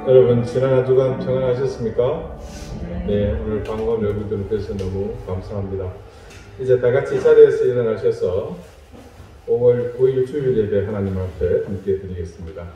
여러분 지난 한 주간 평안하셨습니까? 네, 오늘 반가운 여러분들 뵈서 너무 감사합니다. 이제 다 같이 자리에서 일어나셔서 5월 9일 주일 예배 하나님 앞에 함께 드리겠습니다.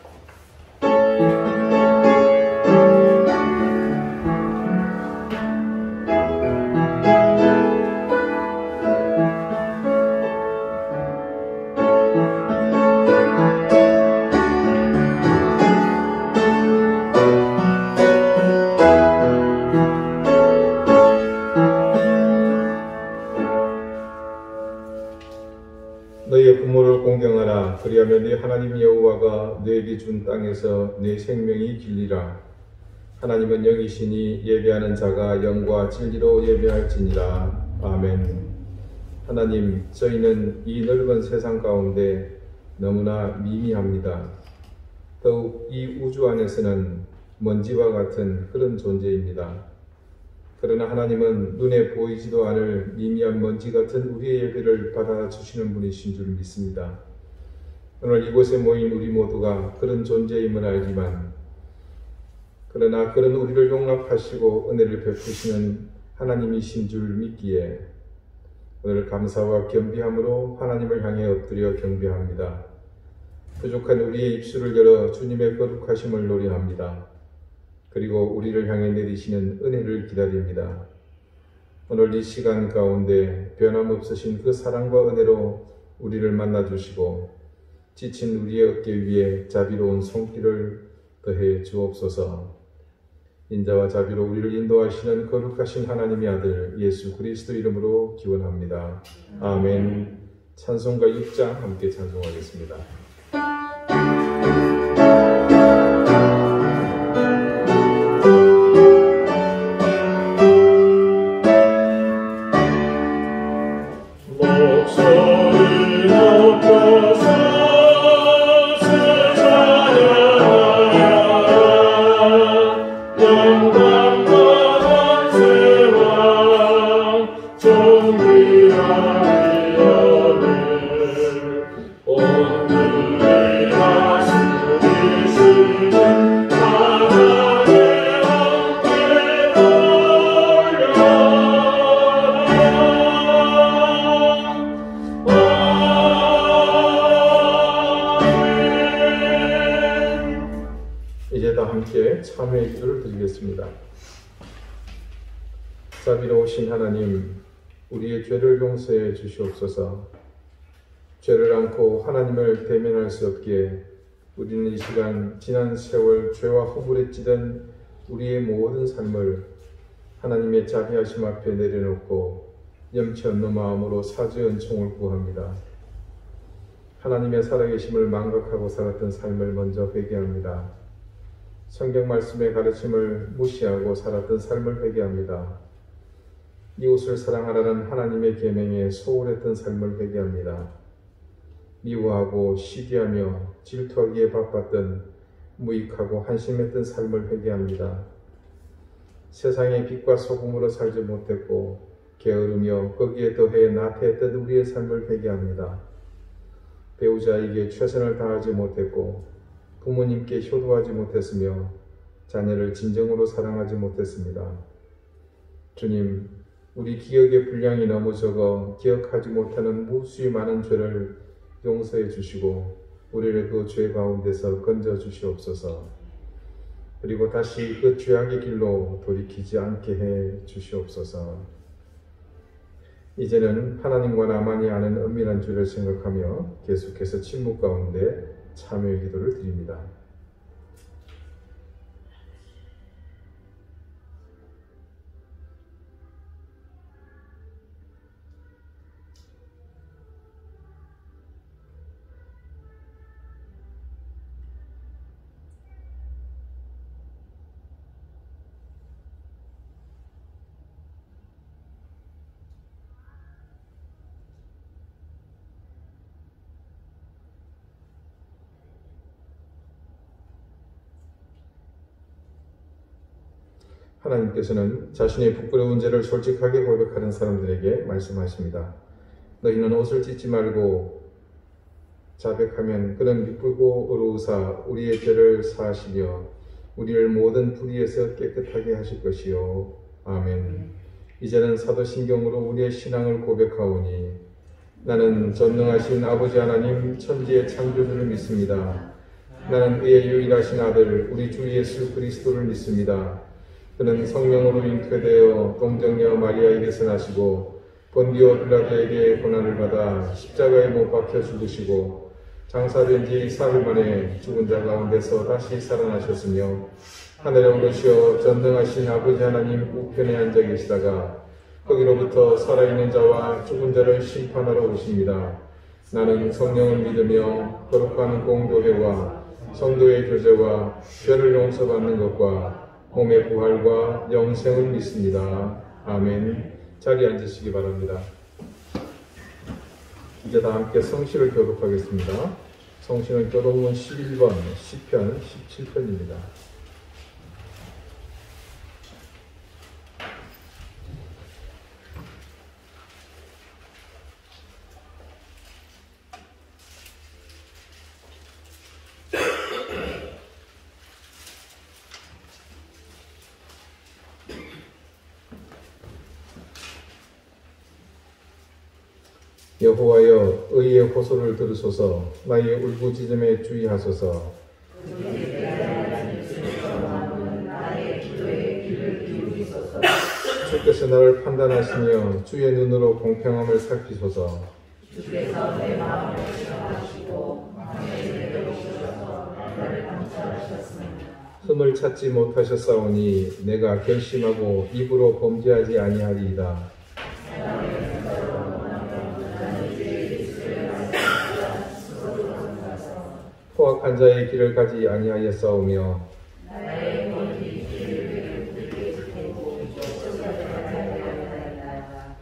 너희의 부모를 공경하라. 그리하며 네 하나님 여호와가 너에게 준 땅에서 네 생명이 길리라. 하나님은 영이시니 예배하는 자가 영과 진리로 예배할지니라. 아멘. 하나님, 저희는 이 넓은 세상 가운데 너무나 미미합니다. 더욱 이 우주 안에서는 먼지와 같은 그런 존재입니다. 그러나 하나님은 눈에 보이지도 않을 미미한 먼지 같은 우리의 예배를 받아주시는 분이신 줄 믿습니다. 오늘 이곳에 모인 우리 모두가 그런 존재임을 알지만, 그러나 그런 우리를 용납하시고 은혜를 베푸시는 하나님이신 줄 믿기에 오늘 감사와 겸비함으로 하나님을 향해 엎드려 경배합니다. 부족한 우리의 입술을 열어 주님의 거룩하심을 노래합니다. 그리고 우리를 향해 내리시는 은혜를 기다립니다. 오늘 이 시간 가운데 변함없으신 그 사랑과 은혜로 우리를 만나주시고 지친 우리의 어깨 위에 자비로운 손길을 더해 주옵소서. 인자와 자비로 우리를 인도하시는 거룩하신 하나님의 아들 예수 그리스도 이름으로 기원합니다. 아멘. 찬송가 6장 함께 찬송하겠습니다. 이제 다 함께 참회의 기도를 드리겠습니다. 자비로우신 하나님, 우리의 죄를 용서해 주시옵소서. 죄를 안고 하나님을 대면할 수 없기에 우리는 이 시간 지난 세월 죄와 허물에 찌든 우리의 모든 삶을 하나님의 자비하심 앞에 내려놓고 염치 없는 마음으로 사죄의 은총을 구합니다. 하나님의 살아계심을 망각하고 살았던 삶을 먼저 회개합니다. 성경 말씀의 가르침을 무시하고 살았던 삶을 회개합니다. 이웃을 사랑하라는 하나님의 계명에 소홀했던 삶을 회개합니다. 미워하고 시기하며 질투하기에 바빴던 무익하고 한심했던 삶을 회개합니다. 세상의 빛과 소금으로 살지 못했고 게으르며 거기에 더해 나태했던 우리의 삶을 회개합니다. 배우자에게 최선을 다하지 못했고 부모님께 효도하지 못했으며 자녀를 진정으로 사랑하지 못했습니다. 주님, 우리 기억의 분량이 너무 적어 기억하지 못하는 무수히 많은 죄를 용서해 주시고 우리를 그 죄 가운데서 건져 주시옵소서. 그리고 다시 그 죄악의 길로 돌이키지 않게 해 주시옵소서. 이제는 하나님과 나만이 아는 은밀한 죄를 생각하며 계속해서 침묵 가운데 참회의 기도를 드립니다. 하나님께서는 자신의 부끄러운 죄를 솔직하게 고백하는 사람들에게 말씀하십니다. 너희는 옷을 찢지 말고 자백하면 그는 기쁘고 의로우사 우리의 죄를 사하시며 우리를 모든 불의에서 깨끗하게 하실 것이요. 아멘. 이제는 사도신경으로 우리의 신앙을 고백하오니 나는 전능하신 아버지 하나님 천지의 창조주를 믿습니다. 나는 그의 유일하신 아들 우리 주 예수 그리스도를 믿습니다. 그는 성령으로 잉태되어 동정녀 마리아에게서 나시고 본디오 빌라도에게 고난을 받아 십자가에 못 박혀 죽으시고 장사된 지 사흘 만에 죽은 자 가운데서 다시 살아나셨으며 하늘에 오르시어 전능하신 아버지 하나님 우편에 앉아 계시다가 거기로부터 살아있는 자와 죽은 자를 심판하러 오십니다. 나는 성령을 믿으며 거룩한 공교회와 성도의 교제와 죄를 용서받는 것과 몸의 부활과 영생을 믿습니다. 아멘. 자리에 앉으시기 바랍니다. 이제 다 함께 성시를 교독하겠습니다. 성시는 교독문 11번, 시편 17편입니다. 여호와여 의의 호소를 들으소서. 나의 울부짖음에 주의하소서. 주께서 나를 판단하시며 주의 눈으로 공평함을 살피소서. 주께서 내 마음을 시험하시고 내게 오셔서 나를 감찰하셨습니다. 흠을 찾지 못하셨사오니 내가 결심하고 입으로 범죄하지 아니하리이다. 포악한 자의 길을 가지 아니하였사오며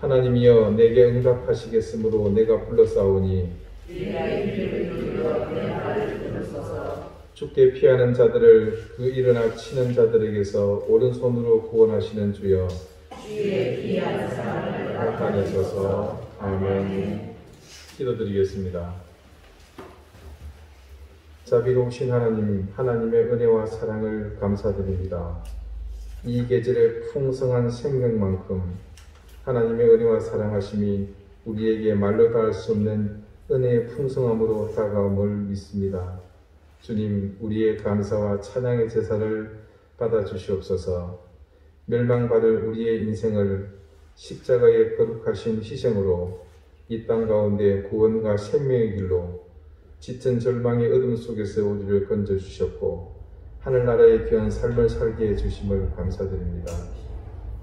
하나님이여 내게 응답하시겠으므로 내가 불렀사오니 주께 피하는 자들을 그 일어나 치는 자들에게서 오른손으로 구원하시는 주여 나타내소서. 아멘. 기도드리겠습니다. 자비로우신 하나님, 하나님의 은혜와 사랑을 감사드립니다. 이 계절의 풍성한 생명만큼 하나님의 은혜와 사랑하심이 우리에게 말로 닿을 수 없는 은혜의 풍성함으로 다가옴을 믿습니다. 주님, 우리의 감사와 찬양의 제사를 받아주시옵소서. 멸망받을 우리의 인생을 십자가의 거룩하신 희생으로 이 땅 가운데 구원과 생명의 길로 짙은 절망의 어둠 속에서 우리를 건져주셨고 하늘나라의 귀한 삶을 살게 해주심을 감사드립니다.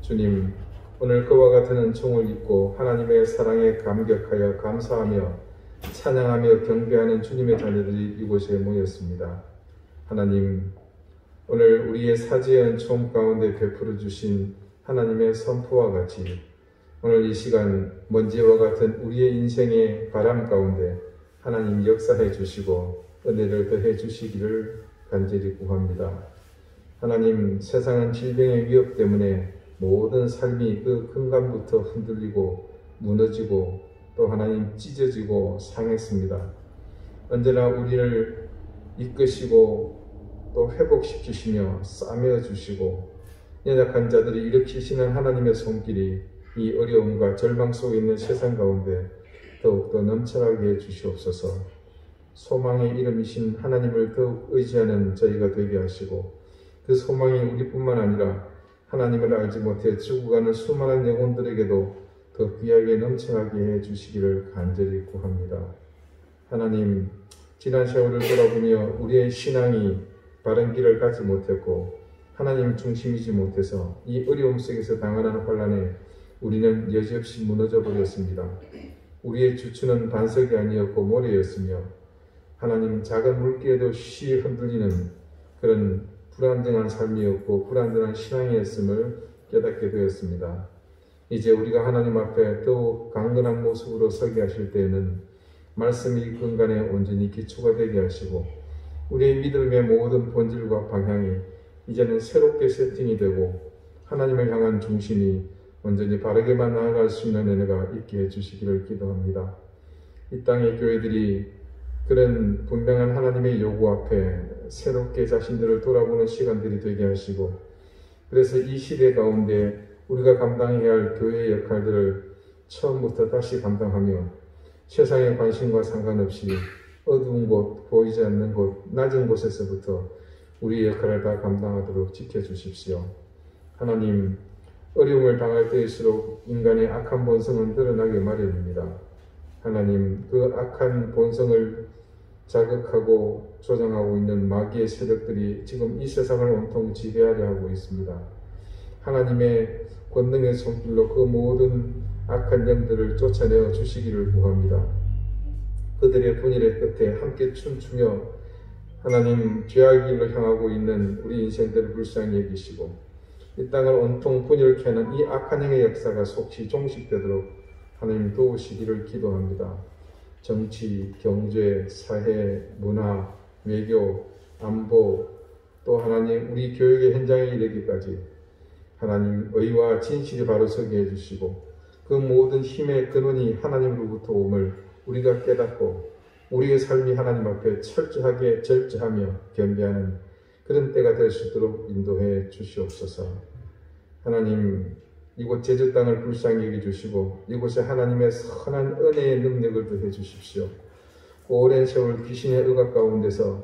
주님, 오늘 그와 같은 은총을 입고 하나님의 사랑에 감격하여 감사하며 찬양하며 경배하는 주님의 자녀들이 이곳에 모였습니다. 하나님, 오늘 우리의 사지의 은총 가운데 베풀어 주신 하나님의 선포와 같이 오늘 이 시간 먼지와 같은 우리의 인생의 바람 가운데 하나님 역사해 주시고 은혜를 더해 주시기를 간절히 구합니다. 하나님, 세상은 질병의 위협 때문에 모든 삶이 그 근간부터 흔들리고 무너지고 또 하나님 찢어지고 상했습니다. 언제나 우리를 이끄시고 또 회복시키시며 싸매어 주시고 연약한 자들이 일으키시는 하나님의 손길이 이 어려움과 절망 속에 있는 세상 가운데 더욱더 넘쳐나게 해주시옵소서. 소망의 이름이신 하나님을 더욱 의지하는 저희가 되게 하시고 그 소망이 우리뿐만 아니라 하나님을 알지 못해 죽어가는 수많은 영혼들에게도 더 귀하게 넘쳐나게 해주시기를 간절히 구합니다. 하나님, 지난 세월을 돌아보며 우리의 신앙이 바른 길을 가지 못했고 하나님 중심이지 못해서 이 어려움 속에서 당하는 환난에 우리는 여지없이 무너져 버렸습니다. 우리의 주추는 반석이 아니었고 모래였으며 하나님 작은 물길에도 쉬이 흔들리는 그런 불안정한 삶이었고 불안정한 신앙이었음을 깨닫게 되었습니다. 이제 우리가 하나님 앞에 더욱 강건한 모습으로 서게 하실 때에는 말씀이 근간에 온전히 기초가 되게 하시고 우리의 믿음의 모든 본질과 방향이 이제는 새롭게 세팅이 되고 하나님을 향한 중심이 온전히 바르게만 나아갈 수 있는 은혜가 있게 해주시기를 기도합니다. 이 땅의 교회들이 그런 분명한 하나님의 요구 앞에 새롭게 자신들을 돌아보는 시간들이 되게 하시고, 그래서 이 시대 가운데 우리가 감당해야 할 교회의 역할들을 처음부터 다시 감당하며 세상의 관심과 상관없이 어두운 곳, 보이지 않는 곳, 낮은 곳에서부터 우리의 역할을 다 감당하도록 지켜주십시오. 하나님, 어려움을 당할 때일수록 인간의 악한 본성은 드러나기 마련입니다. 하나님, 그 악한 본성을 자극하고 조장하고 있는 마귀의 세력들이 지금 이 세상을 온통 지배하려 하고 있습니다. 하나님의 권능의 손길로 그 모든 악한 영들을 쫓아내어 주시기를 구합니다. 그들의 분일의 끝에 함께 춤추며 하나님 죄악 길로 향하고 있는 우리 인생들을 불쌍히 여기시고 이 땅을 온통 분열케 하는 이 악한 영의 역사가 속히 종식되도록 하나님 도우시기를 기도합니다. 정치, 경제, 사회, 문화, 외교, 안보, 또 하나님 우리 교육의 현장에 이르기까지 하나님 의와 진실이 바로 서게 해주시고 그 모든 힘의 근원이 하나님으로부터 옴을 우리가 깨닫고 우리의 삶이 하나님 앞에 철저하게 절제하며 겸비하는 그런 때가 될 수 있도록 인도해 주시옵소서. 하나님, 이곳 제주 땅을 불쌍히 여겨주시고 이곳에 하나님의 선한 은혜의 능력을 더해 주십시오. 오랜 세월 귀신의 억압 가운데서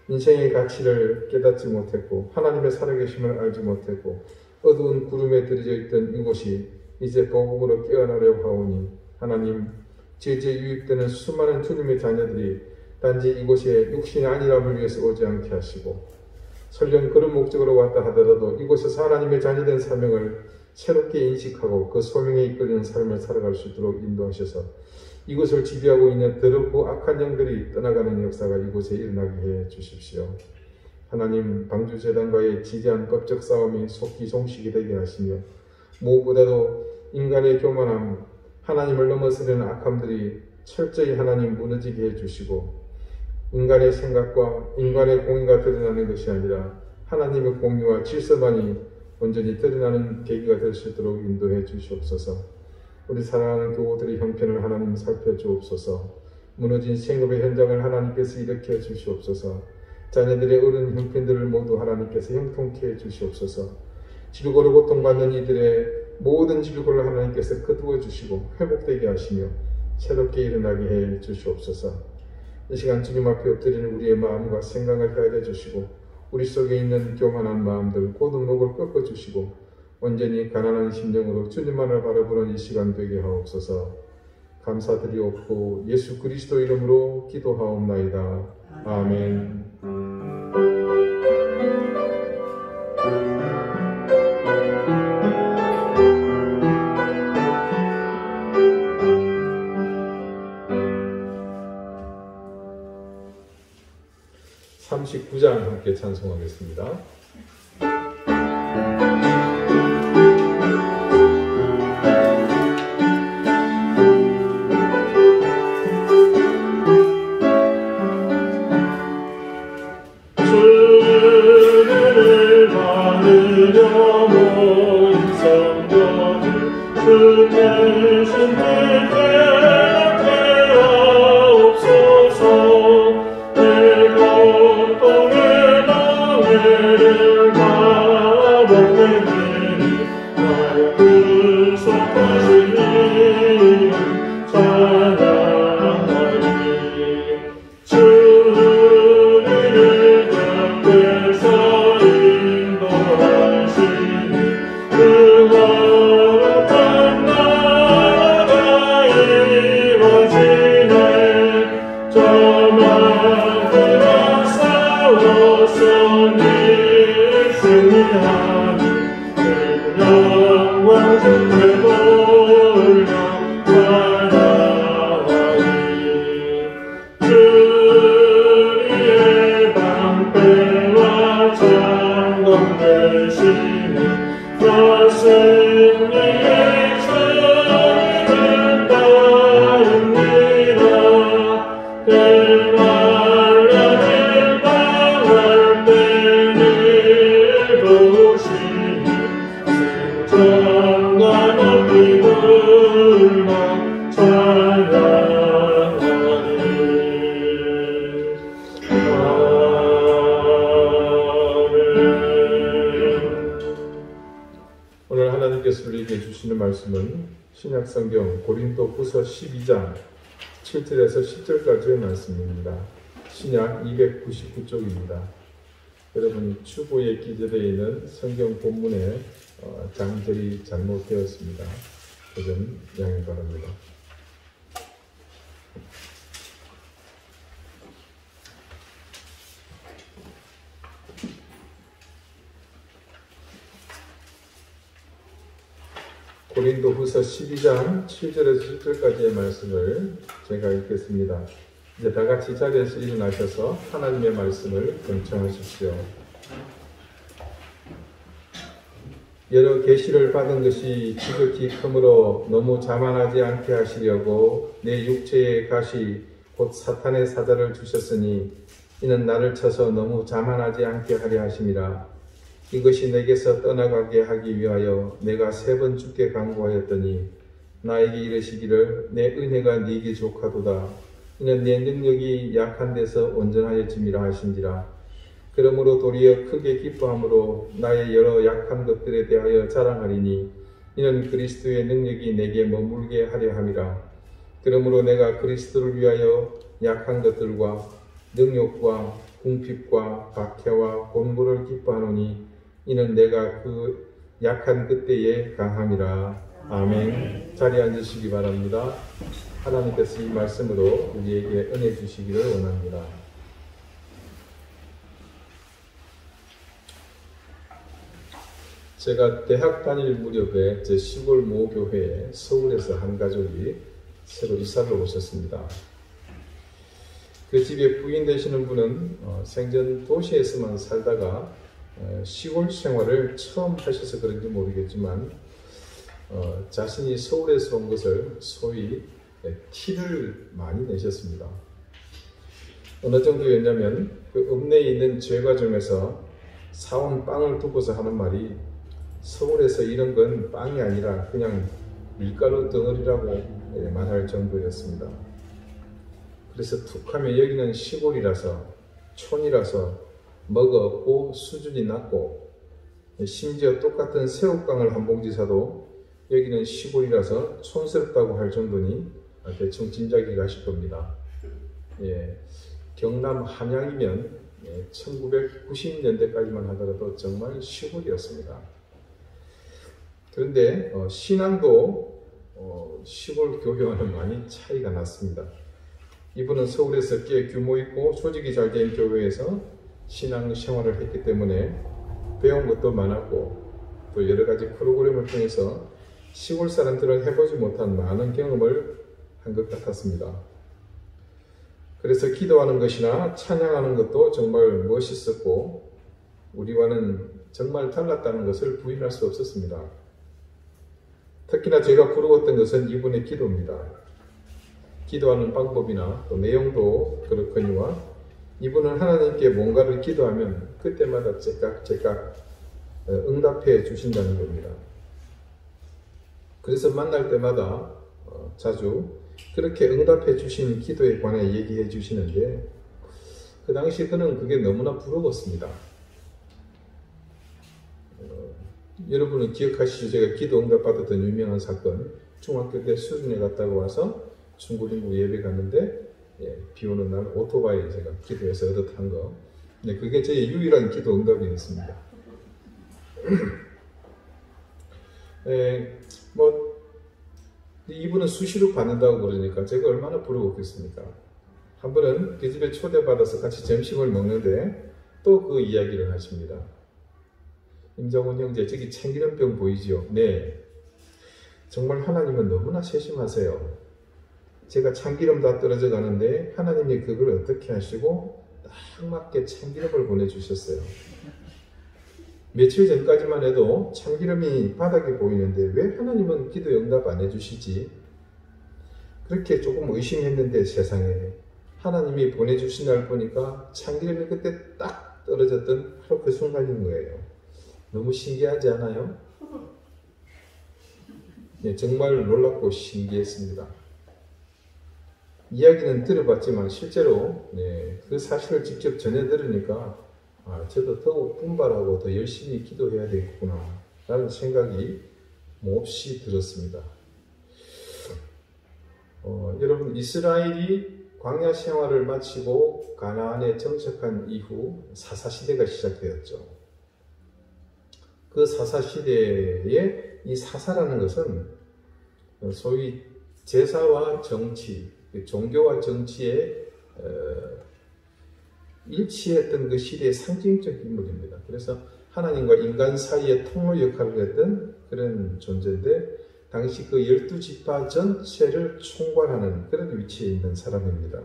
인생의 가치를 깨닫지 못했고 하나님의 살아계심을 알지 못했고 어두운 구름에 들여져 있던 이곳이 이제 복음으로 깨어나려고 하오니 하나님, 제재 유입되는 수많은 주님의 자녀들이 단지 이곳에 육신의 안일함을 위해서 오지 않게 하시고 설령 그런 목적으로 왔다 하더라도 이곳에서 하나님의 자녀된 사명을 새롭게 인식하고 그 소명에 이끌리는 삶을 살아갈 수 있도록 인도하셔서 이곳을 지배하고 있는 더럽고 악한 영들이 떠나가는 역사가 이곳에 일어나게 해 주십시오. 하나님, 방주재단과의 지대한 법적 싸움이 속히 종식이 되게 하시며 무엇보다도 인간의 교만함, 하나님을 넘어서려는 악함들이 철저히 하나님 무너지게 해주시고 인간의 생각과 인간의 공의가 드러나는 것이 아니라 하나님의 공의와 질서만이 온전히 드러나는 계기가 될 수 있도록 인도해 주시옵소서. 우리 사랑하는 교우들의 형편을 하나님 살펴주옵소서. 무너진 생업의 현장을 하나님께서 일으켜 주시옵소서. 자녀들의 어른 형편들을 모두 하나님께서 형통케 해 주시옵소서. 질고로 고통받는 이들의 모든 질고를 하나님께서 거두어 주시고 회복되게 하시며 새롭게 일어나게 해 주시옵소서. 이 시간 주님 앞에 엎드리는 우리의 마음과 생각을 가르쳐 주시고 우리 속에 있는 교만한 마음들, 고등록을 꺾어 주시고 온전히 가난한 심령으로 주님만을 바라보는 이 시간 되게 하옵소서. 감사드리옵고 예수 그리스도 이름으로 기도하옵나이다. 아멘. 39장 함께 찬송하겠습니다. 주를 받으려 모인 성도들 주 대신 대답해 하옵소서. 내 고통의 노래를 가복되니 나의 구속하신 이름 찬양하리. 주를 곁에서 인도하시니 그 거룩한 나라가 이루어지네. 저만들어 싸워서 늘 승리하니 그 영광 주께 돌려 찬양하리. 주의 방패와 장검 되시니 나 승리의 주님을 따릅니다. 대만란을 당할 때 늘 도우시니 승천과 높이 불러 찬양하리. 말씀에서 우리에게 주시는 말씀은 신약성경 고린도후서 12장 7절에서 10절까지의 말씀입니다. 신약 299쪽입니다. 여러분 추구에 기재되어 있는 성경 본문에 장절이 잘못되었습니다. 그 점 양해 바랍니다. 고린도후서 12장 7절에서 10절까지의 말씀을 제가 읽겠습니다. 이제 다 같이 자리에서 일어나셔서 하나님의 말씀을 경청하십시오. 여러 계시를 받은 것이 지극히 크므로 너무 자만하지 않게 하시려고 내 육체의 가시 곧 사탄의 사자를 주셨으니 이는 나를 쳐서 너무 자만하지 않게 하려 하심이라. 이것이 내게서 떠나가게 하기 위하여 내가 3번 주께 간구하였더니 나에게 이르시기를 내 은혜가 네게 족하도다. 이는 내 능력이 약한 데서 온전하여짐이라 하신지라. 그러므로 도리어 크게 기뻐함으로 나의 여러 약한 것들에 대하여 자랑하리니 이는 그리스도의 능력이 내게 머물게 하려 함이라. 그러므로 내가 그리스도를 위하여 약한 것들과 능욕과 궁핍과 박해와 곤고를 기뻐하노니 이는 내가 그 약한 그때에 강함이라. 아멘. 자리에 앉으시기 바랍니다. 하나님께서 이 말씀으로 우리에게 은혜 주시기를 원합니다. 제가 대학 다닐 무렵에 제 시골 모교회에 서울에서 한 가족이 새로 이사를 오셨습니다. 그 집에 부인 되시는 분은 생전 도시에서만 살다가 시골 생활을 처음 하셔서 그런지 모르겠지만 자신이 서울에서 온 것을 소위 티를 많이 내셨습니다. 어느 정도였냐면 그 읍내에 있는 제과점에서 사온 빵을 두고서 하는 말이 서울에서 이런 건 빵이 아니라 그냥 밀가루 덩어리라고 말할 정도였습니다. 그래서 툭하면 여기는 시골이라서 촌이라서 뭐가 없고 수준이 낮고 심지어 똑같은 새우깡을 한 봉지 사도 여기는 시골이라서 촌스럽다고 할 정도니 대충 짐작이 가실 겁니다. 경남 함양이면 1990년대까지만 하더라도 정말 시골이었습니다. 그런데 신앙도 시골 교회와는 많이 차이가 났습니다. 이분은 서울에서 꽤 규모 있고 조직이 잘 된 교회에서 신앙 생활을 했기 때문에 배운 것도 많았고 또 여러 가지 프로그램을 통해서 시골 사람들은 해보지 못한 많은 경험을 한 것 같았습니다. 그래서 기도하는 것이나 찬양하는 것도 정말 멋있었고 우리와는 정말 달랐다는 것을 부인할 수 없었습니다. 특히나 제가 부러웠던 것은 이분의 기도입니다. 기도하는 방법이나 또 내용도 그렇거니와 이분은 하나님께 뭔가를 기도하면 그때마다 제각 응답해 주신다는 겁니다. 그래서 만날 때마다 자주 그렇게 응답해 주신 기도에 관해 얘기해 주시는데 그 당시 그는 그게 너무나 부러웠습니다. 여러분은 기억하시죠? 제가 기도 응답받았던 유명한 사건, 중학교 때 수련회 갔다가 와서 중고등부 예배 갔는데 비 오는 날 오토바이 제가 기도해서 얻었던 거. 그게 제 유일한 기도 응답이었습니다. 이분은 수시로 받는다고 그러니까 제가 얼마나 부러웠겠습니까? 한 번은 그 집에 초대받아서 같이 점심을 먹는데 또 그 이야기를 하십니다. 임정훈 형제, 저기 참기름병 보이지요? 네. 정말 하나님은 너무나 세심하세요. 제가 참기름 다 떨어져 가는데 하나님이 그걸 어떻게 하시고 딱 맞게 참기름을 보내주셨어요. 며칠 전까지만 해도 참기름이 바닥에 보이는데 왜 하나님은 기도 응답 안 해주시지? 그렇게 조금 의심했는데 세상에 하나님이 보내주신 날 보니까 참기름이 그때 딱 떨어졌던 바로 그 순간인 거예요. 너무 신기하지 않아요? 정말 놀랍고 신기했습니다. 이야기는 들어봤지만 실제로 그 사실을 직접 전해 들으니까 저도 더욱 분발하고 더 열심히 기도해야 되겠구나 라는 생각이 몹시 들었습니다. 여러분, 이스라엘이 광야 생활을 마치고 가나안에 정착한 이후 사사시대가 시작되었죠. 그 사사시대에 이 사사라는 것은 소위 제사와 정치, 종교와 정치에 일치했던 그 시대의 상징적 인물입니다. 그래서 하나님과 인간 사이의 통로 역할을 했던 그런 존재인데 당시 그 12지파 전체를 총괄하는 그런 위치에 있는 사람입니다.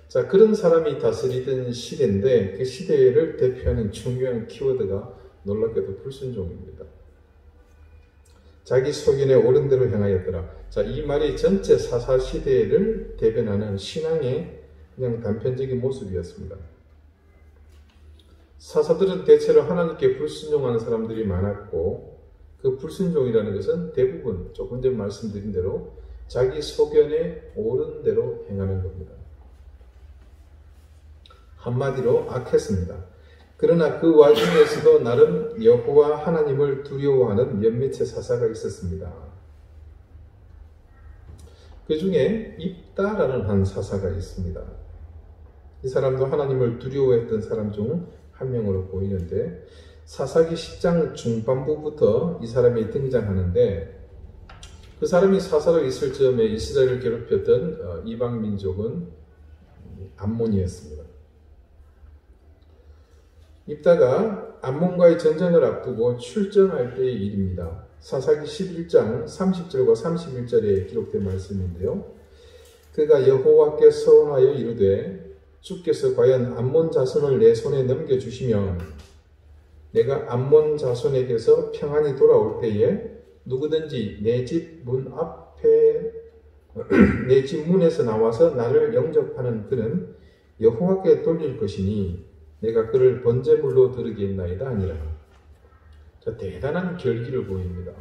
자, 그런 사람이 다스리던 시대인데 그 시대를 대표하는 중요한 키워드가 놀랍게도 불순종입니다. 자기 소견에 옳은 대로 행하였더라. 자, 이 말이 전체 사사시대를 대변하는 신앙의 그냥 단편적인 모습이었습니다. 사사들은 대체로 하나님께 불순종하는 사람들이 많았고 그 불순종이라는 것은 대부분 조금 전에 말씀드린 대로 자기 소견에 옳은 대로 행하는 겁니다. 한마디로 악했습니다. 그러나 그 와중에서도 나름 여호와 하나님을 두려워하는 몇몇의 사사가 있었습니다. 그 중에 입다라는 한 사사가 있습니다. 이 사람도 하나님을 두려워했던 사람 중 한 명으로 보이는데 사사기 10장 중반부부터 이 사람이 등장하는데 그 사람이 사사로 있을 즈음에 이스라엘을 괴롭혔던 이방 민족은 암몬이었습니다. 입다가 암몬과의 전쟁을 앞두고 출전할 때의 일입니다. 사사기 11장 30절과 31절에 기록된 말씀인데요. 그가 여호와께 서원하여 이르되 주께서 과연 암몬 자손을 내 손에 넘겨주시면 내가 암몬 자손에게서 평안히 돌아올 때에 누구든지 내 집 문 앞에 내 집 문에서 나와서 나를 영접하는 그는 여호와께 돌릴 것이니 내가 그를 번제물로 드리겠나이다 아니라. 자, 대단한 결기를 보입니다.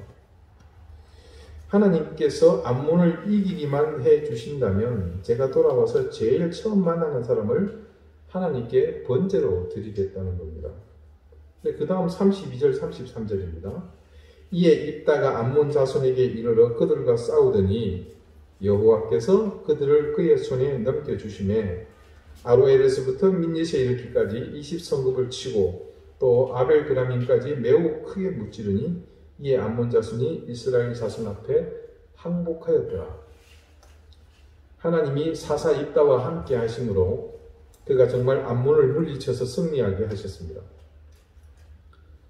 하나님께서 암몬을 이기기만 해 주신다면 제가 돌아와서 제일 처음 만나는 사람을 하나님께 번제로 드리겠다는 겁니다. 그 다음 32절 33절입니다. 이에 입다가 암몬 자손에게 이르러 그들과 싸우더니 여호와께서 그들을 그의 손에 넘겨주시매 아로엘에서부터 민니시에 이르기까지 20성급을 치고 또 아벨그라민까지 매우 크게 무찌르니 이에 암몬 자손이 이스라엘 자손 앞에 항복하였더라. 하나님이 사사 입다와 함께 하심으로 그가 정말 암몬을 물리쳐서 승리하게 하셨습니다.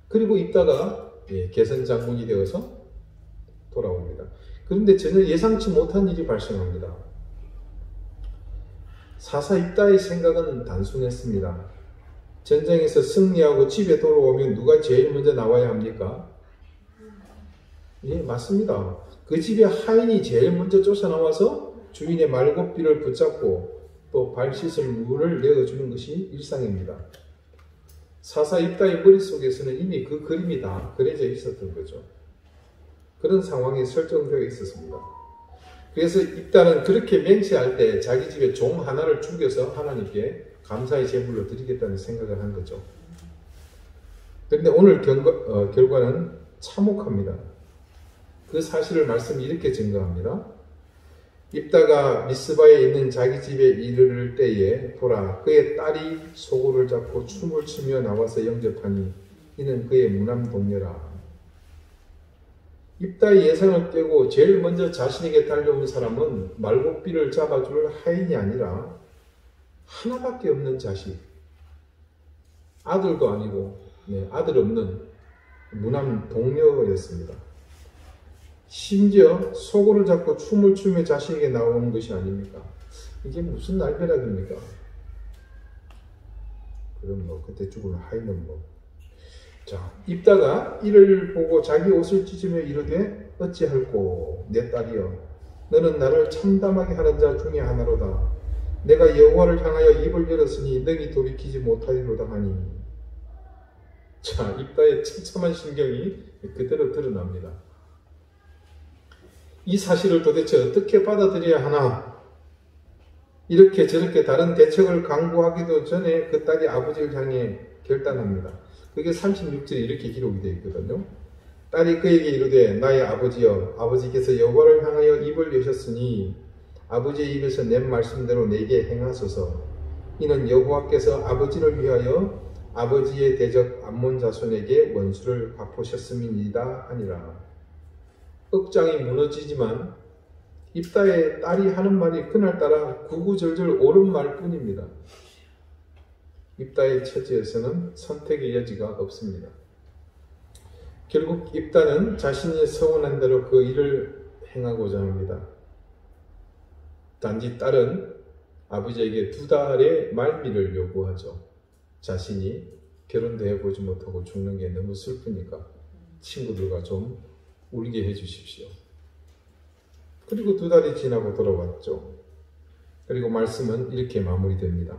그리고 입다가 개선 장군이 되어서 돌아옵니다. 그런데 전혀 예상치 못한 일이 발생합니다. 사사 입다의 생각은 단순했습니다. 전쟁에서 승리하고 집에 돌아오면 누가 제일 먼저 나와야 합니까? 예, 맞습니다. 그 집에 하인이 제일 먼저 쫓아나와서 주인의 말굽비를 붙잡고 또 발 씻을 물을 내어주는 것이 일상입니다. 사사 입다의 머릿속에서는 이미 그 그림이 다 그려져 있었던 거죠. 그런 상황이 설정되어 있었습니다. 그래서 입다는 그렇게 맹세할 때 자기 집에 종 하나를 죽여서 하나님께 감사의 제물로 드리겠다는 생각을 한 거죠. 그런데 오늘 결과는 참혹합니다. 그 사실을 말씀이 이렇게 증거합니다. 입다가 미스바에 있는 자기 집에 이르를 때에 보라 그의 딸이 소고를 잡고 춤을 추며 나와서 영접하니 이는 그의 무남 동료라. 입다의 예상을 깨고 제일 먼저 자신에게 달려온 사람은 말굽비를 잡아줄 하인이 아니라 하나밖에 없는 자식, 아들도 아니고 아들 없는 무남 동료였습니다. 심지어 소고를 잡고 춤을 추며 자신에게 나오는 것이 아닙니까? 이게 무슨 날벼락입니까? 그럼 그때 죽을 하인은 자, 입다가 이를 보고 자기 옷을 찢으며 이르되 어찌할꼬 내 딸이여 너는 나를 참담하게 하는 자 중에 하나로다. 내가 여호와를 향하여 입을 열었으니 능히 돌이키지 못하리로다 하니. 자, 입다의 처참한 심경이 그대로 드러납니다. 이 사실을 도대체 어떻게 받아들여야 하나? 이렇게 저렇게 다른 대책을 강구하기도 전에 그 딸이 아버지를 향해 결단합니다. 그게 36절에 이렇게 기록이 되어 있거든요. 딸이 그에게 이르되 나의 아버지여, 아버지께서 여호와를 향하여 입을 여셨으니 아버지의 입에서 낸 말씀대로 내게 행하소서. 이는 여호와께서 아버지를 위하여 아버지의 대적 암몬 자손에게 원수를 갚으셨음이니이다 하니라. 억장이 무너지지만 입다의 딸이 하는 말이 그날따라 구구절절 옳은 말뿐입니다. 입다의 처지에서는 선택의 여지가 없습니다. 결국 입다는 자신이 서원한 대로 그 일을 행하고자 합니다. 단지 딸은 아버지에게 2달의 말미를 요구하죠. 자신이 결혼도 해보지 못하고 죽는 게 너무 슬프니까 친구들과 좀 울게 해주십시오. 그리고 2달이 지나고 돌아왔죠. 그리고 말씀은 이렇게 마무리됩니다.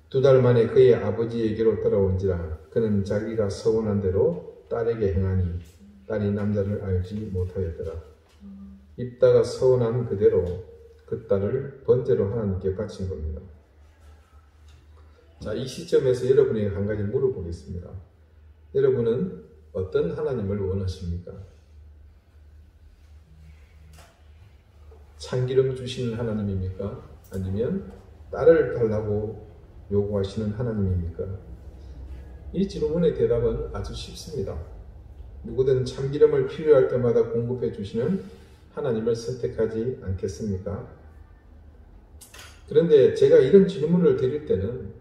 2달 만에 그의 아버지에게로 돌아온지라 그는 자기가 서원한 대로 딸에게 행하니 딸이 남자를 알지 못하였더라. 입다가 서원한 그대로 그 딸을 번제로 하나님께 바친 겁니다. 자, 이 시점에서 여러분에게 한 가지 물어보겠습니다. 여러분은 어떤 하나님을 원하십니까? 참기름 주시는 하나님입니까? 아니면 딸을 달라고 요구하시는 하나님입니까? 이 질문의 대답은 아주 쉽습니다. 누구든 참기름을 필요할 때마다 공급해 주시는 하나님을 선택하지 않겠습니까? 그런데 제가 이런 질문을 드릴 때는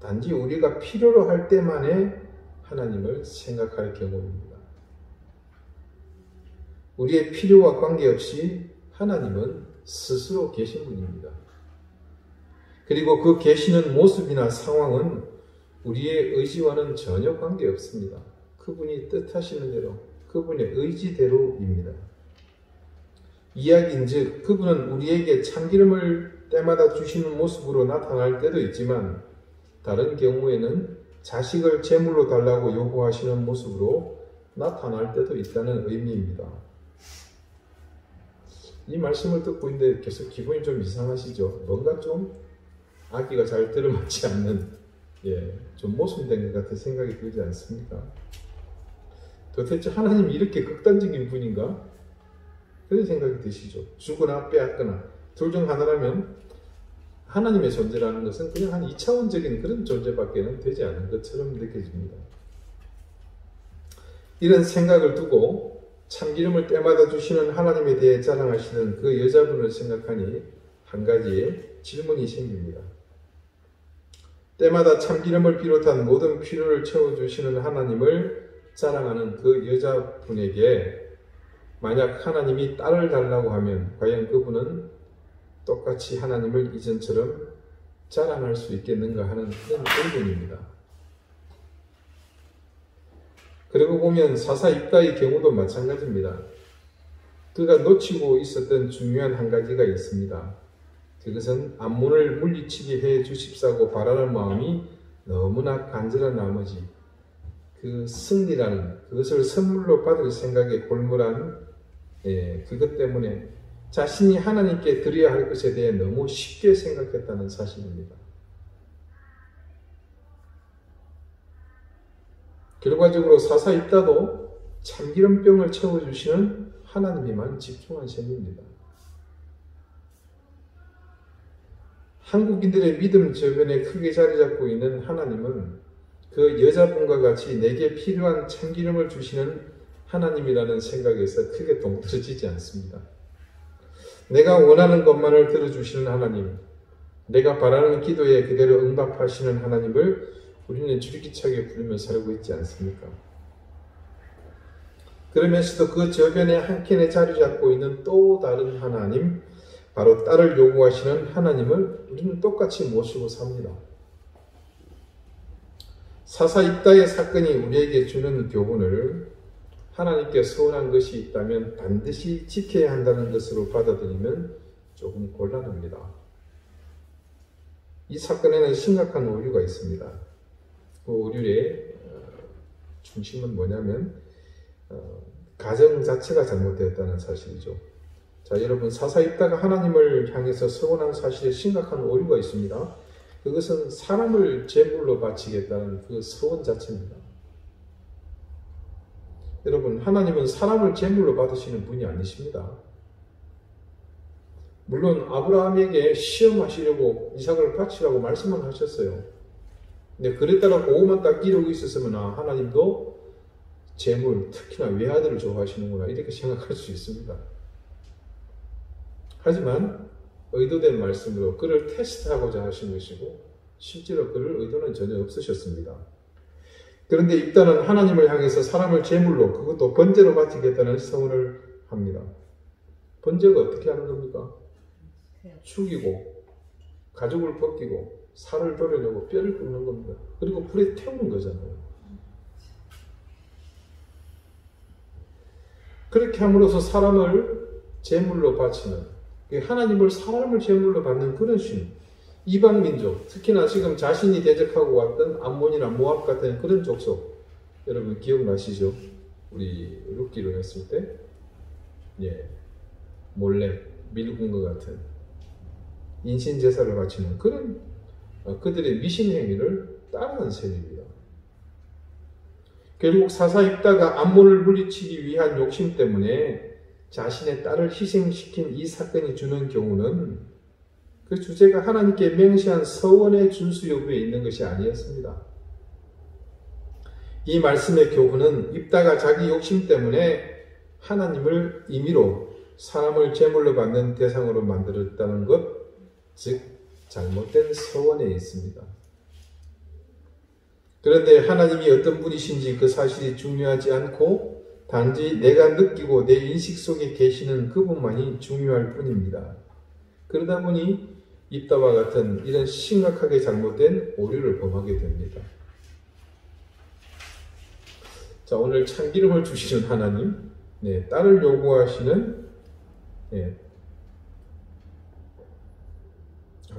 단지 우리가 필요로 할 때만에 하나님을 생각할 경우입니다. 우리의 필요와 관계없이 하나님은 스스로 계신 분입니다. 그리고 그 계시는 모습이나 상황은 우리의 의지와는 전혀 관계없습니다. 그분이 뜻하시는 대로, 그분의 의지대로입니다. 이야기인즉 그분은 우리에게 참기름을 때마다 주시는 모습으로 나타날 때도 있지만 다른 경우에는 자식을 제물로 달라고 요구하시는 모습으로 나타날 때도 있다는 의미입니다. 이 말씀을 듣고 있는데 계속 기분이 좀 이상하시죠? 뭔가 좀 아기가 잘 들어맞지 않는 좀 모순된 것 같은 생각이 들지 않습니까? 도대체 하나님이 이렇게 극단적인 분인가? 그런 생각이 드시죠? 주거나 빼앗거나 둘 중 하나라면 하나님의 존재라는 것은 그냥 한 2차원적인 그런 존재밖에 되지 않은 것처럼 느껴집니다. 이런 생각을 두고 참기름을 때마다 주시는 하나님에 대해 자랑하시는 그 여자분을 생각하니 한 가지의 질문이 생깁니다. 때마다 참기름을 비롯한 모든 필요를 채워주시는 하나님을 자랑하는 그 여자분에게 만약 하나님이 딸을 달라고 하면 과연 그분은 똑같이 하나님을 이전처럼 자랑할 수 있겠는가 하는 그런 의문입니다. 그리고 보면 사사 입다의 경우도 마찬가지입니다. 그가 놓치고 있었던 중요한 한 가지가 있습니다. 그것은 암몬을 물리치게 해 주십사고 바라는 마음이 너무나 간절한 나머지 그 승리라는 그것을 선물로 받을 생각에 골몰한 그것 때문에 자신이 하나님께 드려야 할 것에 대해 너무 쉽게 생각했다는 사실입니다. 결과적으로 사사 입다도 참기름병을 채워주시는 하나님에만 집중한 셈입니다. 한국인들의 믿음 저변에 크게 자리 잡고 있는 하나님은 그 여자분과 같이 내게 필요한 참기름을 주시는 하나님이라는 생각에서 크게 동떨어지지 않습니다. 내가 원하는 것만을 들어주시는 하나님, 내가 바라는 기도에 그대로 응답하시는 하나님을 우리는 줄기차게 부르며 살고 있지 않습니까? 그러면서도 그 저변에 한켠에 자리 잡고 있는 또 다른 하나님, 바로 딸을 요구하시는 하나님을 우리는 똑같이 모시고 삽니다. 사사 입다의 사건이 우리에게 주는 교훈을 하나님께 서운한 것이 있다면 반드시 지켜야 한다는 것으로 받아들이면 조금 곤란합니다. 이 사건에는 심각한 오류가 있습니다. 그 오류의 중심은 뭐냐면 가정 자체가 잘못되었다는 사실이죠. 자, 여러분, 사사 입다가 하나님을 향해서 서운한 사실에 심각한 오류가 있습니다. 그것은 사람을 제물로 바치겠다는 그 서원 자체입니다. 여러분, 하나님은 사람을 제물로 받으시는 분이 아니십니다. 물론 아브라함에게 시험하시려고 이삭을 바치라고 말씀은 하셨어요. 근데 그랬다가 그것만 딱 이루고 있었으면 하나님도 제물, 특히나 외아들을 좋아하시는구나 이렇게 생각할 수 있습니다. 하지만 의도된 말씀으로 그를 테스트하고자 하신 것이고 실제로 그럴 의도는 전혀 없으셨습니다. 그런데 입다는 하나님을 향해서 사람을 제물로, 그것도 번제로 바치겠다는 서원을 합니다. 번제가 어떻게 하는 겁니까? 죽이고 가죽을 벗기고 살을 도려내고 뼈를 굽는 겁니다. 그리고 불에 태우는 거잖아요. 그렇게 함으로써 사람을 제물로 바치는, 하나님을 사람을 제물로 받는 그런 신, 이방 민족, 특히나 지금 자신이 대적하고 왔던 암몬이나 모압 같은 그런 족속, 여러분 기억나시죠? 우리 룻기로 했을 때 몰래 밀군 것 같은 인신 제사를 바치는 그런 그들의 미신 행위를 따르는 셈입니다. 결국 사사 입다가 암몬을 물리치기 위한 욕심 때문에 자신의 딸을 희생시킨 이 사건이 주는 교훈은 그 주제가 하나님께 명시한 서원의 준수 여부에 있는 것이 아니었습니다. 이 말씀의 교훈은 입다가 자기 욕심 때문에 하나님을 임의로 사람을 제물로 받는 대상으로 만들었다는 것, 즉 잘못된 서원에 있습니다. 그런데 하나님이 어떤 분이신지 그 사실이 중요하지 않고 단지 내가 느끼고 내 인식 속에 계시는 그분만이 중요할 뿐입니다. 그러다 보니 입다와 같은 이런 심각하게 잘못된 오류를 범하게 됩니다. 자, 오늘 참기름을 주시는 하나님, 딸을 요구하시는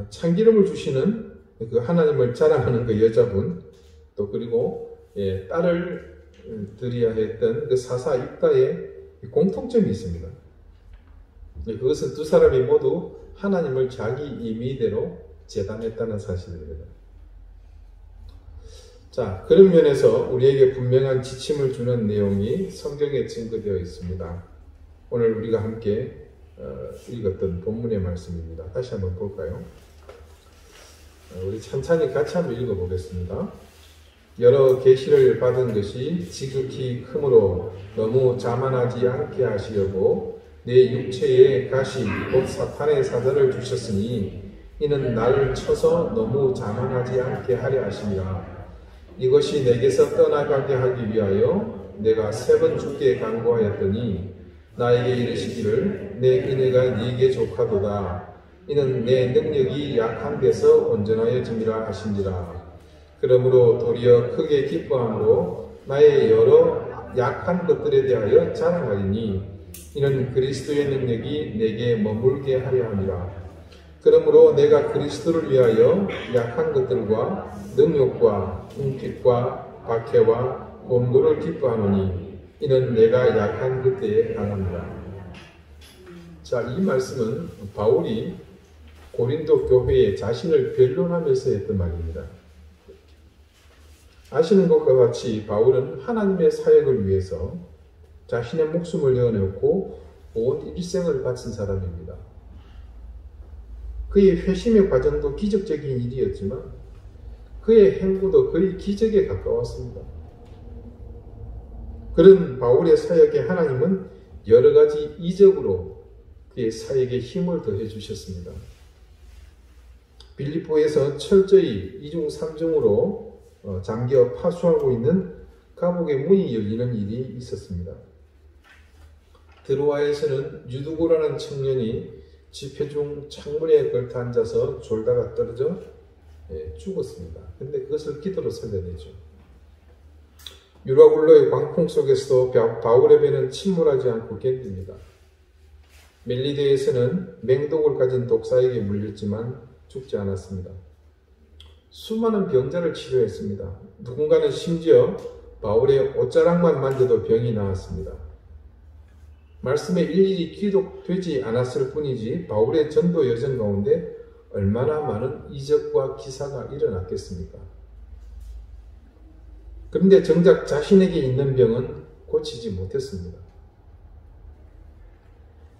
참기름을 주시는 그 하나님을 자랑하는 그 여자분, 또 그리고 딸을 드려야 했던 그 사사 입다의 공통점이 있습니다. 그것은 두 사람이 모두 하나님을 자기 임의대로 제단했다는 사실입니다. 자, 그런 면에서 우리에게 분명한 지침을 주는 내용이 성경에 증거되어 있습니다. 오늘 우리가 함께 읽었던 본문의 말씀입니다. 다시 한번 볼까요? 우리 찬찬히 같이 한번 읽어보겠습니다. 여러 계시를 받은 것이 지극히 크므로 너무 자만하지 않게 하시려고 내 육체에 가시 곧 사탄의 사자를 주셨으니 이는 나를 쳐서 너무 자만하지 않게 하려 하심이라. 이것이 내게서 떠나가게 하기 위하여 내가 3번 주께 간구하였더니 나에게 이르시기를 내 은혜가 네게 족하도다. 이는 내 능력이 약한 데서 온전하여짐이라 하신지라. 그러므로 도리어 크게 기뻐함으로 나의 여러 약한 것들에 대하여 자랑하리니 이는 그리스도의 능력이 내게 머물게 하려 함이라. 그러므로 내가 그리스도를 위하여 약한 것들과 능욕과 궁핍과 박해와 곤고를 기뻐하노니 이는 내가 약한 그때에 강합니다. 자, 이 말씀은 바울이 고린도 교회에 자신을 변론하면서 했던 말입니다. 아시는 것과 같이 바울은 하나님의 사역을 위해서 자신의 목숨을 내어놓고 온 일생을 바친 사람입니다. 그의 회심의 과정도 기적적인 일이었지만 그의 행보도 거의 기적에 가까웠습니다. 그런 바울의 사역에 하나님은 여러 가지 이적으로 그의 사역에 힘을 더해 주셨습니다. 빌립보에서 철저히 이중삼중으로 잠겨 파수하고 있는 감옥의 문이 열리는 일이 있었습니다. 드로아에서는 유두고라는 청년이 집회 중 창문에 걸터 앉아서 졸다가 떨어져 죽었습니다. 근데 그것을 기도로 살려내죠. 유라굴로의 광풍 속에서도 바울의 배는 침몰하지 않고 견딥니다. 멜리데에서는 맹독을 가진 독사에게 물렸지만 죽지 않았습니다. 수많은 병자를 치료했습니다. 누군가는 심지어 바울의 옷자락만 만져도 병이 나았습니다. 말씀에 일일이 기록되지 않았을 뿐이지 바울의 전도 여정 가운데 얼마나 많은 이적과 기사가 일어났겠습니까? 그런데 정작 자신에게 있는 병은 고치지 못했습니다.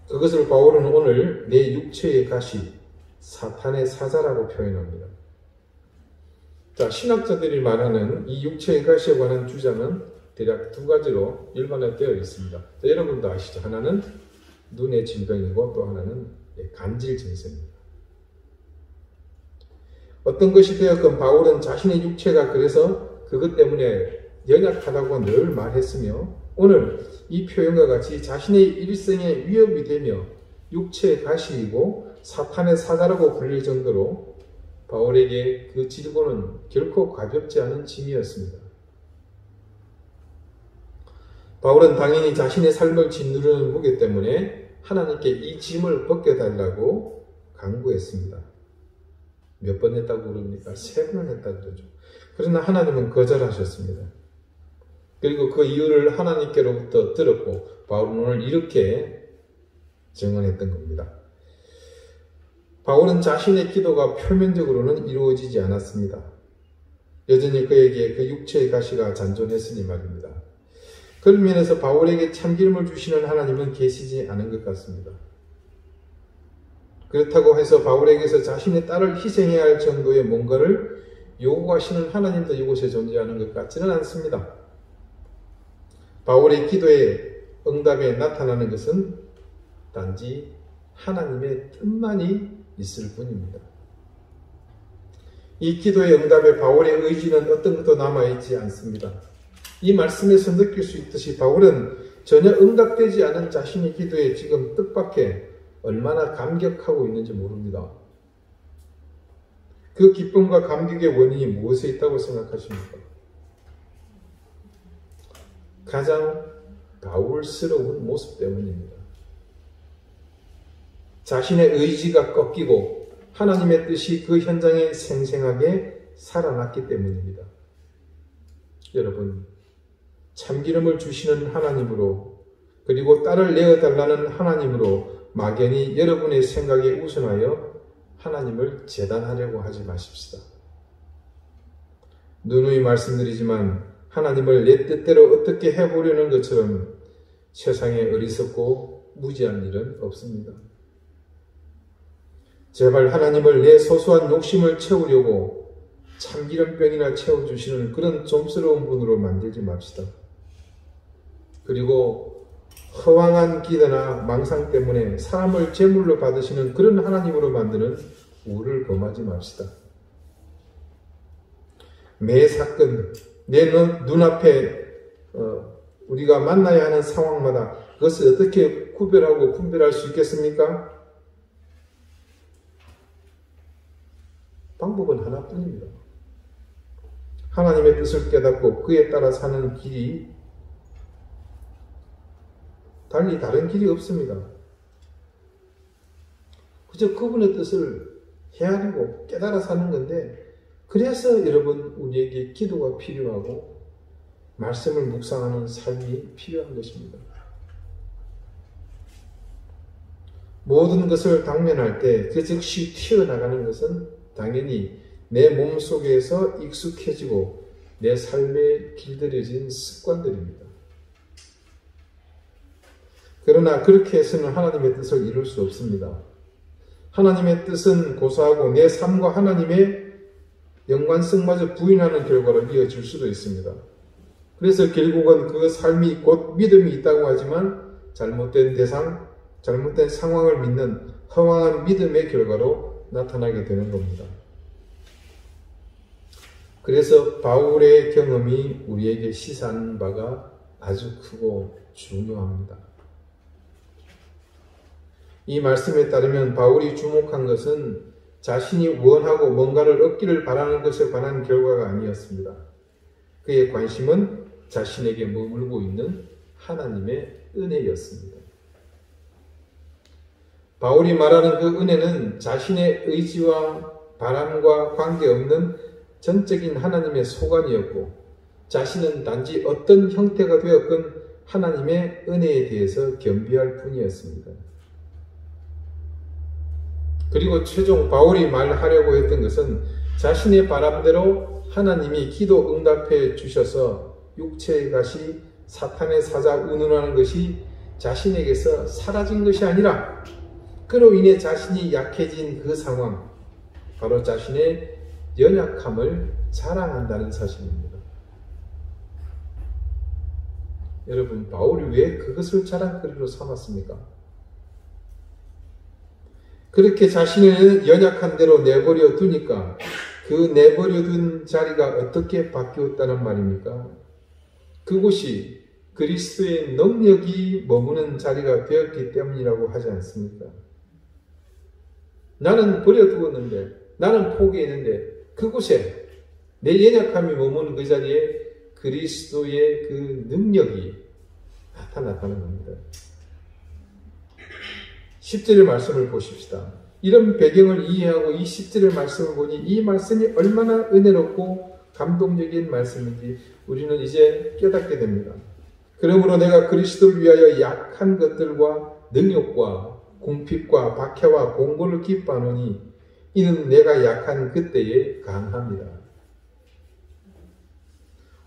그것을 바울은 오늘 내 육체의 가시, 사탄의 사자라고 표현합니다. 자, 신학자들이 말하는 이 육체의 가시에 관한 주장은 대략 두 가지로 일반화되어 있습니다. 자, 여러분도 아시죠? 하나는 눈의 질병이고 또 하나는 간질 증세입니다. 어떤 것이 되었건 바울은 자신의 육체가 그래서 그것 때문에 연약하다고 늘 말했으며 오늘 이 표현과 같이 자신의 일생에 위협이 되며 육체의 가시이고 사탄의 사자라고 불릴 정도로 바울에게 그 질고는 결코 가볍지 않은 짐이었습니다. 바울은 당연히 자신의 삶을 짓누르는 무게 때문에 하나님께 이 짐을 벗겨달라고 간구했습니다. 몇 번 했다고 그럽니까? 3번을 했다고 그러죠. 그러나 하나님은 거절하셨습니다. 그리고 그 이유를 하나님께로부터 들었고 바울은 오늘 이렇게 증언했던 겁니다. 바울은 자신의 기도가 표면적으로는 이루어지지 않았습니다. 여전히 그에게 그 육체의 가시가 잔존했으니 말입니다. 그런 면에서 바울에게 참기름을 주시는 하나님은 계시지 않은 것 같습니다. 그렇다고 해서 바울에게서 자신의 딸을 희생해야 할 정도의 뭔가를 요구하시는 하나님도 이곳에 존재하는 것 같지는 않습니다. 바울의 기도의 응답에 나타나는 것은 단지 하나님의 뜻만이 있을 뿐입니다. 이 기도의 응답에 바울의 의지는 어떤 것도 남아있지 않습니다. 이 말씀에서 느낄 수 있듯이 바울은 전혀 응답되지 않은 자신의 기도에 지금 뜻밖에 얼마나 감격하고 있는지 모릅니다. 그 기쁨과 감격의 원인이 무엇에 있다고 생각하십니까? 가장 바울스러운 모습 때문입니다. 자신의 의지가 꺾이고 하나님의 뜻이 그 현장에 생생하게 살아났기 때문입니다. 여러분, 참기름을 주시는 하나님으로 그리고 딸을 내어달라는 하나님으로 막연히 여러분의 생각에 우선하여 하나님을 재단하려고 하지 마십시다. 누누이 말씀드리지만 하나님을 내 뜻대로 어떻게 해보려는 것처럼 세상에 어리석고 무지한 일은 없습니다. 제발 하나님을 내 소소한 욕심을 채우려고 참기름병이나 채워주시는 그런 좀스러운 분으로 만들지 맙시다. 그리고 허황한 기대나 망상 때문에 사람을 제물로 받으시는 그런 하나님으로 만드는 우를 범하지 맙시다. 매 사건, 내 눈앞에 우리가 만나야 하는 상황마다 그것을 어떻게 구별하고 분별할 수 있겠습니까? 방법은 하나뿐입니다. 하나님의 뜻을 깨닫고 그에 따라 사는 길이 달리 다른 길이 없습니다. 그저 그분의 뜻을 헤아리고 깨달아 사는 건데 그래서 여러분 우리에게 기도가 필요하고 말씀을 묵상하는 삶이 필요한 것입니다. 모든 것을 당면할 때 그 즉시 튀어나가는 것은 당연히 내 몸속에서 익숙해지고 내 삶에 길들여진 습관들입니다. 그러나 그렇게 해서는 하나님의 뜻을 이룰 수 없습니다. 하나님의 뜻은 고사하고 내 삶과 하나님의 연관성마저 부인하는 결과로 이어질 수도 있습니다. 그래서 결국은 그 삶이 곧 믿음이 있다고 하지만 잘못된 대상, 잘못된 상황을 믿는 허황한 믿음의 결과로 나타나게 되는 겁니다. 그래서 바울의 경험이 우리에게 시사하는 바가 아주 크고 중요합니다. 이 말씀에 따르면 바울이 주목한 것은 자신이 원하고 뭔가를 얻기를 바라는 것에 관한 결과가 아니었습니다. 그의 관심은 자신에게 머물고 있는 하나님의 은혜였습니다. 바울이 말하는 그 은혜는 자신의 의지와 바람과 관계없는 전적인 하나님의 소관이었고 자신은 단지 어떤 형태가 되었건 하나님의 은혜에 대해서 겸비할 뿐이었습니다. 그리고 최종 바울이 말하려고 했던 것은 자신의 바람대로 하나님이 기도 응답해 주셔서 육체의 가시, 사탄의 사자 운운하는 것이 자신에게서 사라진 것이 아니라 그로 인해 자신이 약해진 그 상황, 바로 자신의 연약함을 자랑한다는 사실입니다. 여러분, 바울이 왜 그것을 자랑거리로 삼았습니까? 그렇게 자신의 연약한 대로 내버려 두니까 그 내버려 둔 자리가 어떻게 바뀌었다는 말입니까? 그곳이 그리스도의 능력이 머무는 자리가 되었기 때문이라고 하지 않습니까? 나는 버려두었는데, 나는 포기했는데 그곳에 내 연약함이 머무는 그 자리에 그리스도의 그 능력이 나타났다는 겁니다. 10절의 말씀을 보십시다. 이런 배경을 이해하고 이 10절의 말씀을 보니 이 말씀이 얼마나 은혜롭고 감동적인 말씀인지 우리는 이제 깨닫게 됩니다. 그러므로 내가 그리스도를 위하여 약한 것들과 능욕과 궁핍과 박해와 공고를 기뻐하노니 이는 내가 약한 그때에 강함이라.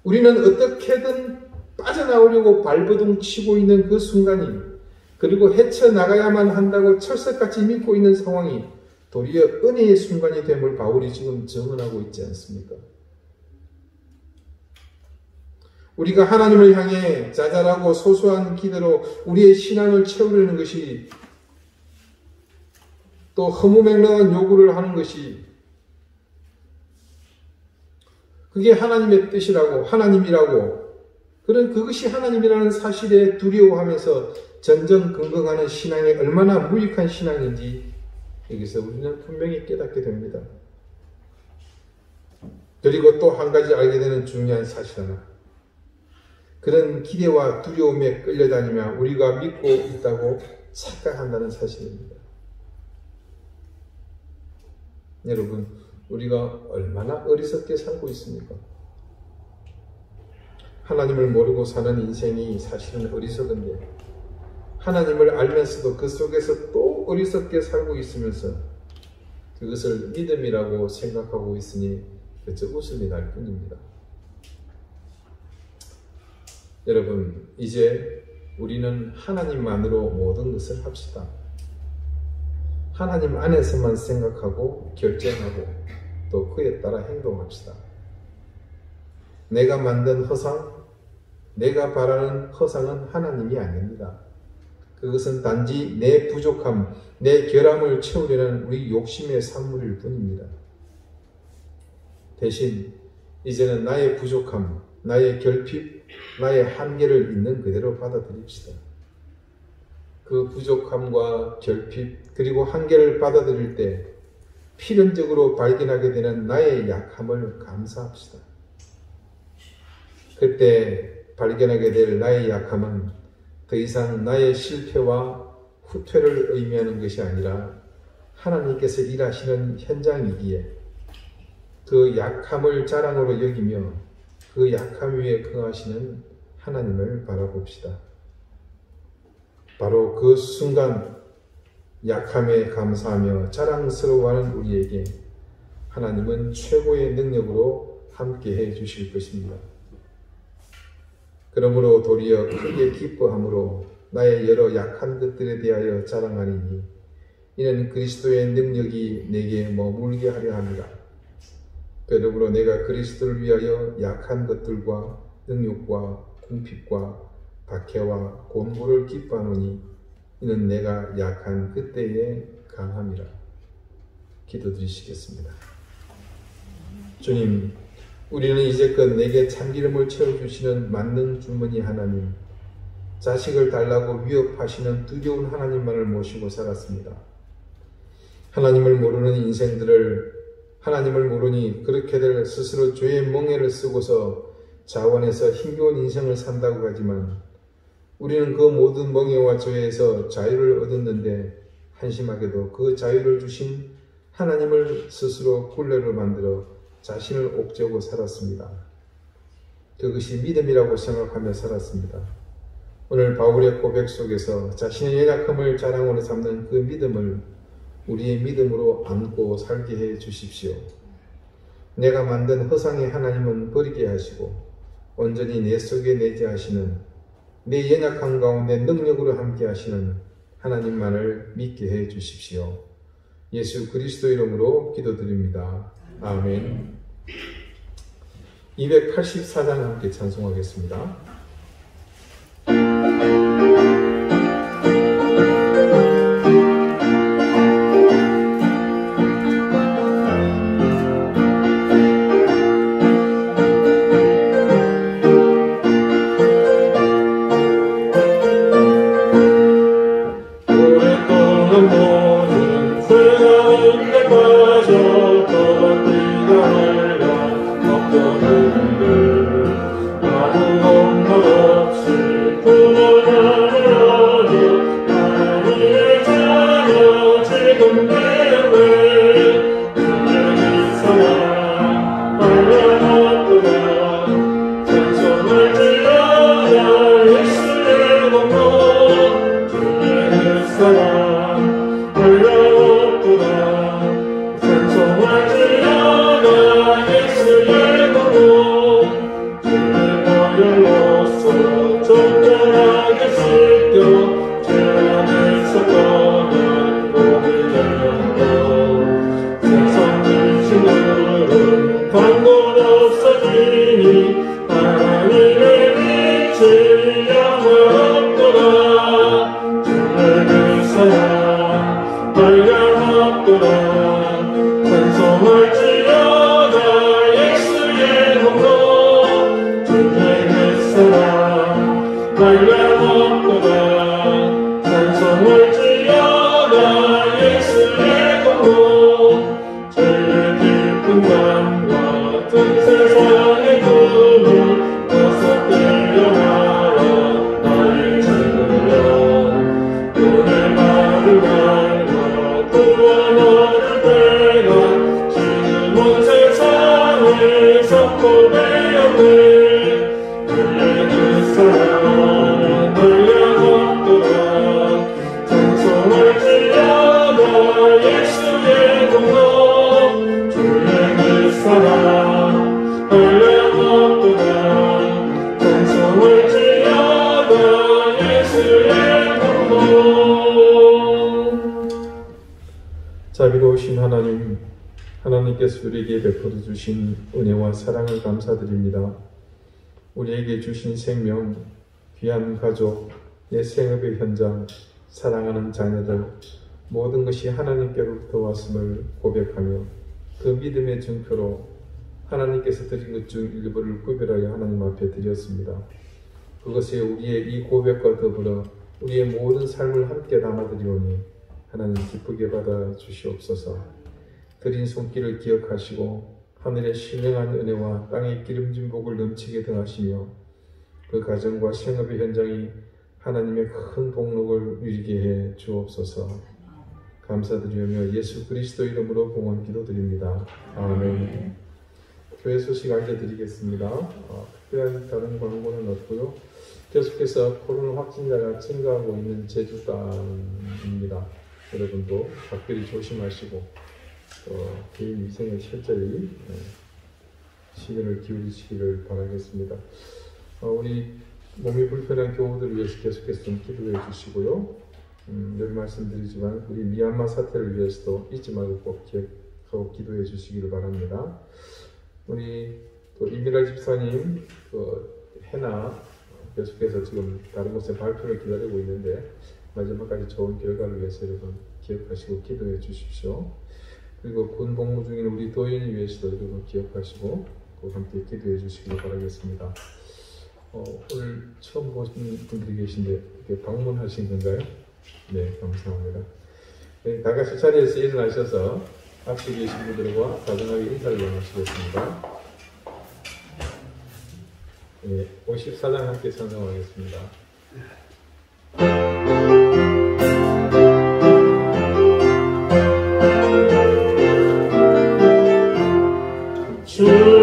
우리는 어떻게든 빠져나오려고 발버둥 치고 있는 그 순간이, 그리고 헤쳐나가야만 한다고 철석같이 믿고 있는 상황이 도리어 은혜의 순간이 됨을 바울이 지금 증언하고 있지 않습니까? 우리가 하나님을 향해 자잘하고 소소한 기대로 우리의 신앙을 채우려는 것이, 또 허무맹랑한 요구를 하는 것이, 그게 하나님의 뜻이라고, 하나님이라고, 그것이 하나님이라는 사실에 두려워하면서 전전긍긍하는 신앙이 얼마나 무익한 신앙인지 여기서 우리는 분명히 깨닫게 됩니다. 그리고 또 한 가지 알게 되는 중요한 사실 하나, 그런 기대와 두려움에 끌려다니며 우리가 믿고 있다고 착각한다는 사실입니다. 여러분, 우리가 얼마나 어리석게 살고 있습니까? 하나님을 모르고 사는 인생이 사실은 어리석은데, 하나님을 알면서도 그 속에서 또 어리석게 살고 있으면서 그것을 믿음이라고 생각하고 있으니 그저 웃음이 날 뿐입니다. 여러분, 이제 우리는 하나님만으로 모든 것을 합시다. 하나님 안에서만 생각하고 결정하고 또 그에 따라 행동합시다. 내가 만든 허상, 내가 바라는 허상은 하나님이 아닙니다. 그것은 단지 내 부족함, 내 결함을 채우려는 우리 욕심의 산물일 뿐입니다. 대신 이제는 나의 부족함, 나의 결핍, 나의 한계를 있는 그대로 받아들입시다. 그 부족함과 결핍 그리고 한계를 받아들일 때 필연적으로 발견하게 되는 나의 약함을 감사합시다. 그때 발견하게 될 나의 약함은 더 이상 나의 실패와 후퇴를 의미하는 것이 아니라 하나님께서 일하시는 현장이기에 그 약함을 자랑으로 여기며 그 약함 위에 거하시는 하나님을 바라봅시다. 바로 그 순간 약함에 감사하며 자랑스러워하는 우리에게 하나님은 최고의 능력으로 함께해 주실 것입니다. 그러므로 도리어 크게 기뻐함으로 나의 여러 약한 것들에 대하여 자랑하리니 이는 그리스도의 능력이 내게 머물게 하려 합니다. 그러므로 내가 그리스도를 위하여 약한 것들과 능욕과 궁핍과 박해와 곤고를 기뻐하노니 이는 내가 약한 그때에 강함이라. 기도드리시겠습니다. 주님, 우리는 이제껏 내게 참기름을 채워주시는 만능 주머니 하나님, 자식을 달라고 위협하시는 두려운 하나님만을 모시고 살았습니다. 하나님을 모르는 인생들을 하나님을 모르니 그렇게 될 스스로 죄의 멍에를 쓰고서 자원해서 힘겨운 인생을 산다고 하지만 우리는 그 모든 멍에와 죄에서 자유를 얻었는데 한심하게도 그 자유를 주신 하나님을 스스로 굴레로 만들어 자신을 옥죄고 살았습니다. 그것이 믿음이라고 생각하며 살았습니다. 오늘 바울의 고백 속에서 자신의 연약함을 자랑으로 삼는 그 믿음을 우리의 믿음으로 안고 살게 해 주십시오. 내가 만든 허상의 하나님은 버리게 하시고 온전히 내 속에 내재하시는 내 연약한 가운데 능력으로 함께 하시는 하나님만을 믿게 해 주십시오. 예수 그리스도 이름으로 기도드립니다. 아멘. 284장 함께 찬송하겠습니다. 자비로우신 하나님, 하나님께서 우리에게 베풀어 주신 은혜와 사랑을 감사드립니다. 우리에게 주신 생명, 귀한 가족, 내 생업의 현장, 사랑하는 자녀들, 모든 것이 하나님께로부터 왔음을 고백하며 그 믿음의 증표로 하나님께서 드린 것 중 일부를 구별하여 하나님 앞에 드렸습니다. 그것에 우리의 이 고백과 더불어 우리의 모든 삶을 함께 담아드리오니 하나님 기쁘게 받아 주시옵소서. 드린 손길을 기억하시고 하늘의 신령한 은혜와 땅의 기름진 복을 넘치게 더하시며 그 가정과 생업의 현장이 하나님의 큰 복록을 누리게 해 주옵소서. 감사드리며 예수 그리스도 이름으로 봉헌 기도드립니다. 아멘. 교회 소식 알려드리겠습니다. 특별한 다른 광고는 없고요. 계속해서 코로나 확진자가 증가하고 있는 제주도입니다. 여러분도 각별히 조심하시고 개인 위생에 철저히 신경을 기울이시기를 바라겠습니다. 우리 몸이 불편한 교우들을 위해서 계속해서 좀 기도해 주시고요. 늘 말씀드리지만 우리 미얀마 사태를 위해서도 잊지 말고 꼭 기억하고 기도해 주시기를 바랍니다. 우리 또 이미라 집사님 해나 계속해서 지금 다른 곳에 발표를 기다리고 있는데 마지막까지 좋은 결과를 위해서 여러분 기억하시고 기도해 주십시오. 그리고 군 복무 중인 우리 도인을 위해서도 여러분 기억하시고 꼭 함께 기도해 주시길 바라겠습니다. 오늘 처음 보신 분들이 계신데 이렇게 방문하신 건가요? 네, 감사합니다. 네, 다 같이 자리에서 일어나셔서 앞에 계신 분들과 다정하게 인사를 나누시겠습니다. 네, 54장 함께 찬송하겠습니다. say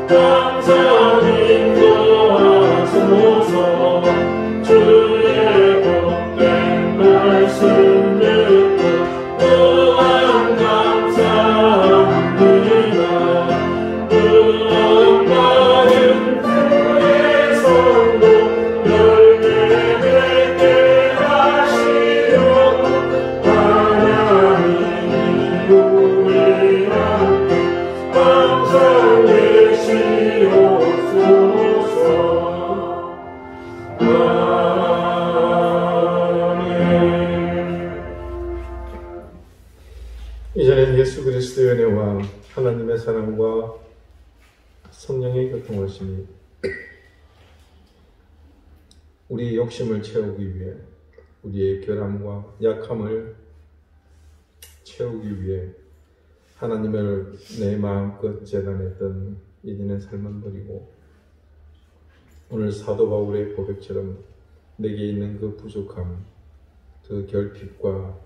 항상 인도하소서. 주의 복된 말씀 듣고 또한 감사합니다. 많은 그의 성도 열매 맺게 하시려 하나님이 우리 함께 항상 계시옵소서. 이제는 예수 그리스도의 은혜와 하나님의 사랑과 성령의 교통하심이 우리의 욕심을 채우기 위해, 우리의 결함과 약함을 채우기 위해 하나님을 내 마음껏 재단했던 이전의 삶은 버리고 오늘 사도 바울의 고백처럼 내게 있는 그 부족함, 그 결핍과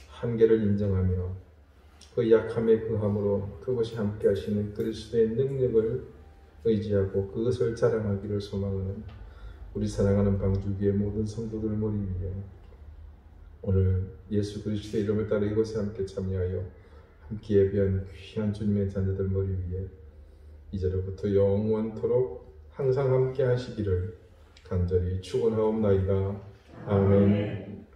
한계를 인정하며 그 약함에 그함으로 그것이 함께 하시는 그리스도의 능력을 의지하고 그것을 자랑하기를 소망하는 우리 사랑하는 방주교의 모든 성도들 머리 위에 오늘 예수 그리스도의 이름을 따라 이곳에 함께 참여하여 함께 예배한 귀한 주님의 자녀들 머리 위에 이제로부터 영원토록 항상 함께 하시기를 간절히 축원하옵나이다. 아멘.